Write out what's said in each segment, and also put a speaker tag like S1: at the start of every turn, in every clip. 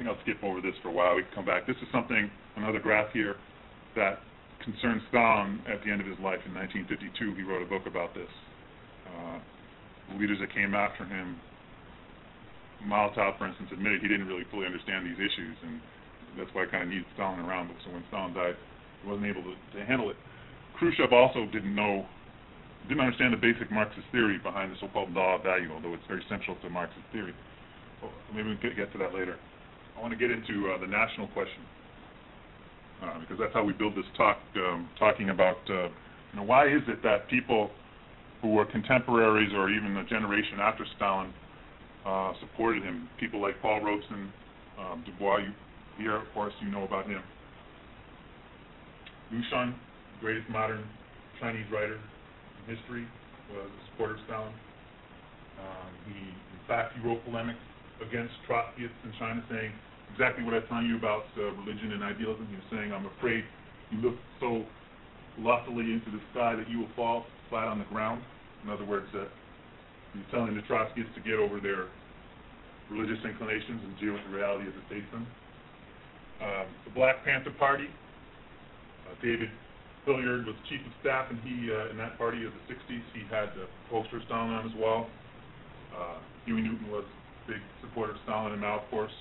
S1: think I'll skip over this for a while. We can come back. This is something, another graph here, that concerned Stalin at the end of his life in 1952. He wrote a book about this. The leaders that came after him, Molotov, for instance, admitted he didn't really fully understand these issues, and that's why I kind of needed Stalin around. But so when Stalin died, he wasn't able to handle it. Khrushchev also didn't understand the basic Marxist theory behind the so-called law of value, although it's very central to Marxist theory. Well, maybe we can get to that later. I want to get into the national question, because that's how we build this talk, talking about why is it that people who were contemporaries or even a generation after Stalin supported him. People like Paul Robeson, Du Bois, here, of course, you know about him. Liu Xun, greatest modern Chinese writer in history, was a supporter of Stalin. In fact, he wrote polemics against Trotskyists in China, saying exactly what I'm telling you about religion and idealism. He was saying, I'm afraid you look so loftily into the sky that you will fall flat on the ground. In other words, he's telling the Trotskyists to get over their religious inclinations and deal with the reality as it faces them. The Black Panther Party, David Hilliard was chief of staff, and he, in that party of the 60s, he had the poster of Stalin on his wall. Huey Newton was a big supporter of Stalin and Mao, of course.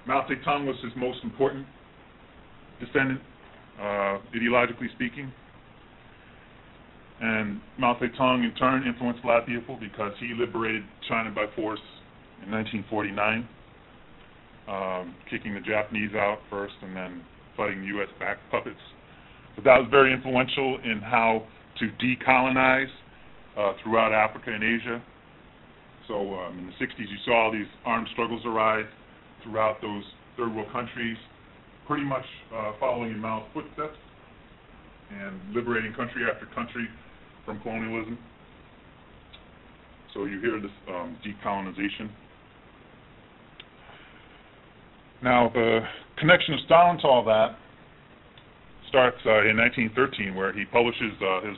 S1: Mao Zedong was his most important descendant, ideologically speaking. And Mao Zedong, in turn, influenced Law Theophil because he liberated China by force in 1949, kicking the Japanese out first and then fighting U.S.-backed puppets. But that was very influential in how to decolonize throughout Africa and Asia. So in the 60s, you saw all these armed struggles arise throughout those third world countries, pretty much following in Mao's footsteps and liberating country after country from colonialism. So you hear this decolonization. Now, the connection of Stalin to all that starts in 1913, where he publishes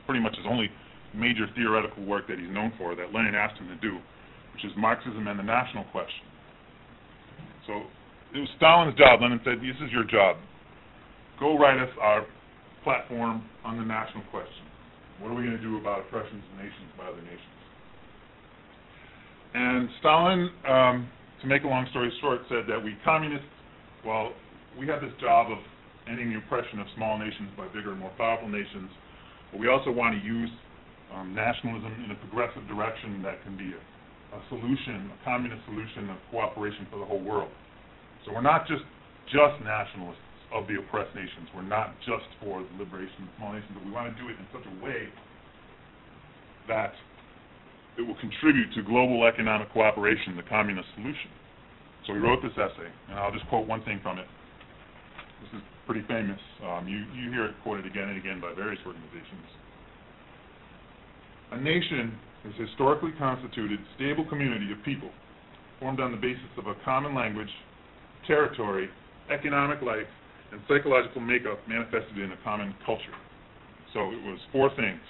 S1: pretty much his only major theoretical work that he's known for, that Lenin asked him to do, which is Marxism and the National Question. So it was Stalin's job. Lenin said, this is your job. Go write us our platform on the national question. What are we going to do about oppressions of nations by other nations? And Stalin, to make a long story short, said that we communists, well, we have this job of ending the oppression of small nations by bigger and more powerful nations, but we also want to use nationalism in a progressive direction that can be a solution, a communist solution of cooperation for the whole world. So we're not just nationalists of the oppressed nations. We're not just for the liberation of small nations, but we want to do it in such a way that it will contribute to global economic cooperation, the communist solution. So he wrote this essay, and I'll just quote one thing from it. This is pretty famous. You hear it quoted again and again by various organizations. A nation is a historically constituted, stable community of people formed on the basis of a common language, territory, economic life, and psychological makeup manifested in a common culture. So it was four things.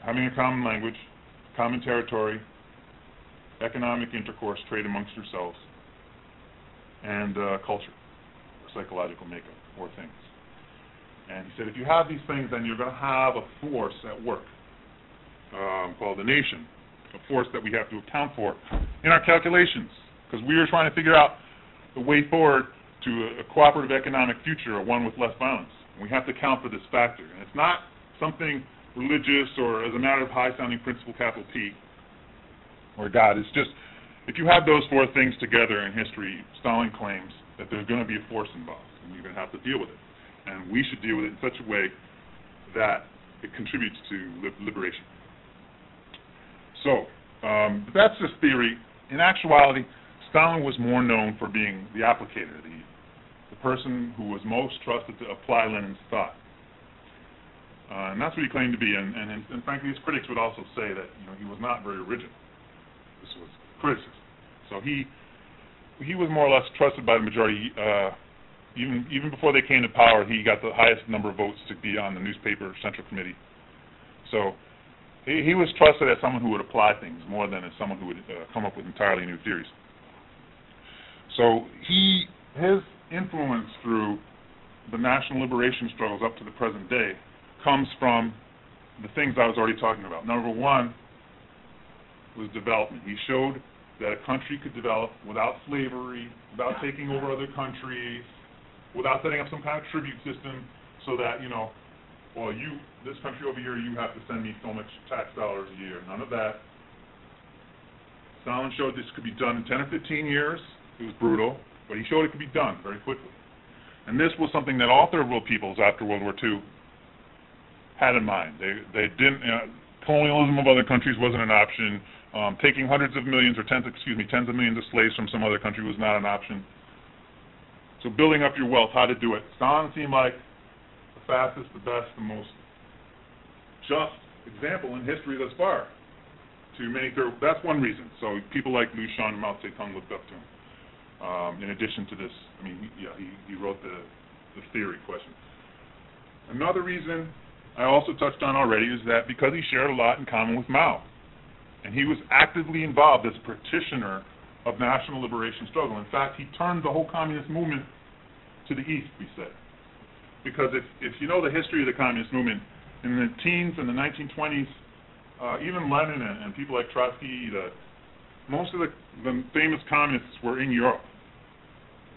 S1: Having a common language, common territory, economic intercourse, trade amongst yourselves, and culture, psychological makeup, four things. And he said, if you have these things, then you're going to have a force at work called the nation, a force that we have to account for in our calculations, because we are trying to figure out the way forward to a cooperative economic future, or one with less violence. And we have to account for this factor. And it's not something religious or as a matter of high-sounding principle, capital P, or God. It's just, if you have those four things together in history, Stalin claims that there's going to be a force involved, and you're going to have to deal with it. And we should deal with it in such a way that it contributes to liberation. So, that's just theory. In actuality, Stalin was more known for being the applicator, the person who was most trusted to apply Lenin's thought. And that's what he claimed to be. And frankly, his critics would also say that he was not very original. This was criticism. So he was more or less trusted by the majority. Even before they came to power, he got the highest number of votes to be on the newspaper central committee. So he was trusted as someone who would apply things more than as someone who would come up with entirely new theories. So his influence through the national liberation struggles up to the present day comes from the things I was already talking about. Number one was development. He showed that a country could develop without slavery, without taking over other countries, without setting up some kind of tribute system so that, well, this country over here, you have to send me so much tax dollars a year. None of that. Stalin showed this could be done in 10 or 15 years. It was brutal, but he showed it could be done very quickly. And this was something that all third world peoples after World War II had in mind. They didn't, colonialism of other countries wasn't an option. Taking hundreds of millions or tens of millions of slaves from some other country was not an option. So building up your wealth, how to do it. Stalin seemed like the fastest, the best, the most just example in history thus far. That's one reason. So people like Liu Shan and Mao Zedong looked up to him. In addition to this, he wrote the theory question. Another reason I also touched on already is that because he shared a lot in common with Mao, and he was actively involved as a practitioner of national liberation struggle. In fact, he turned the whole communist movement to the east, we say. Because if you know the history of the communist movement, in the teens and the 1920s, even Lenin and people like Trotsky, most of the famous communists were in Europe.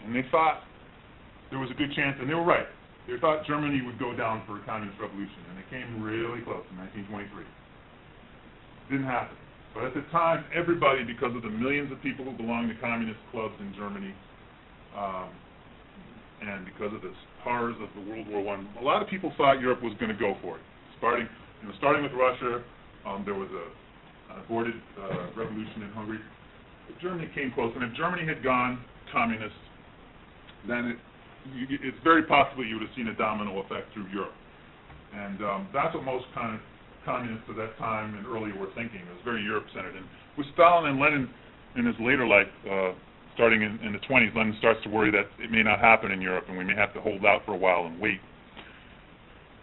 S1: And they thought there was a good chance, and they were right, they thought Germany would go down for a communist revolution, and it came really close in 1923. Didn't happen. But at the time, everybody, because of the millions of people who belonged to communist clubs in Germany, and because of the horrors of the World War I, a lot of people thought Europe was going to go for it. Starting with Russia, there was an aborted revolution in Hungary. But Germany came close, and if Germany had gone communist, then it's very possible you would have seen a domino effect through Europe. And that's what most communists at that time and earlier were thinking. It was very Europe-centered. And with Stalin and Lenin in his later life, starting in the 20s, Lenin starts to worry that it may not happen in Europe and we may have to hold out for a while and wait.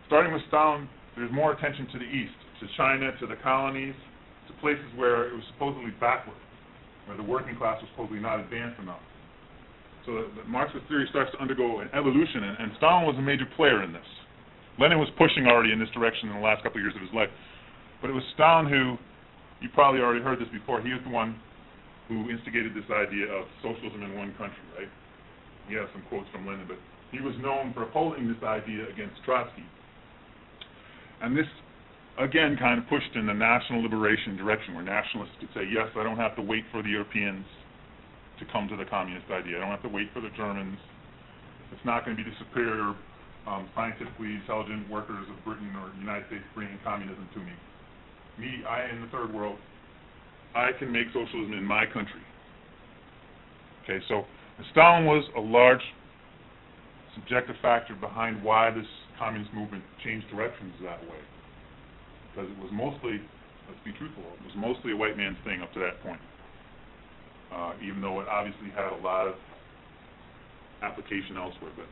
S1: Starting with Stalin, there's more attention to the east, to China, to the colonies, to places where it was supposedly backward, where the working class was supposedly not advanced enough. So the Marxist theory starts to undergo an evolution, and Stalin was a major player in this. Lenin was pushing already in this direction in the last couple of years of his life. But it was Stalin who, you probably already heard this before, he was the one who instigated this idea of socialism in one country, right? He has some quotes from Lenin, but he was known for upholding this idea against Trotsky. And this, again, kind of pushed in the national liberation direction, where nationalists could say, yes, I don't have to wait for the Europeans to come to the communist idea. I don't have to wait for the Germans. It's not going to be the superior scientifically intelligent workers of Britain or the United States bringing communism to me. I in the third world, I can make socialism in my country. Okay, so Stalin was a large subjective factor behind why this communist movement changed directions that way. Because it was mostly, let's be truthful, it was mostly a white man's thing up to that point. Even though it obviously had a lot of application elsewhere. But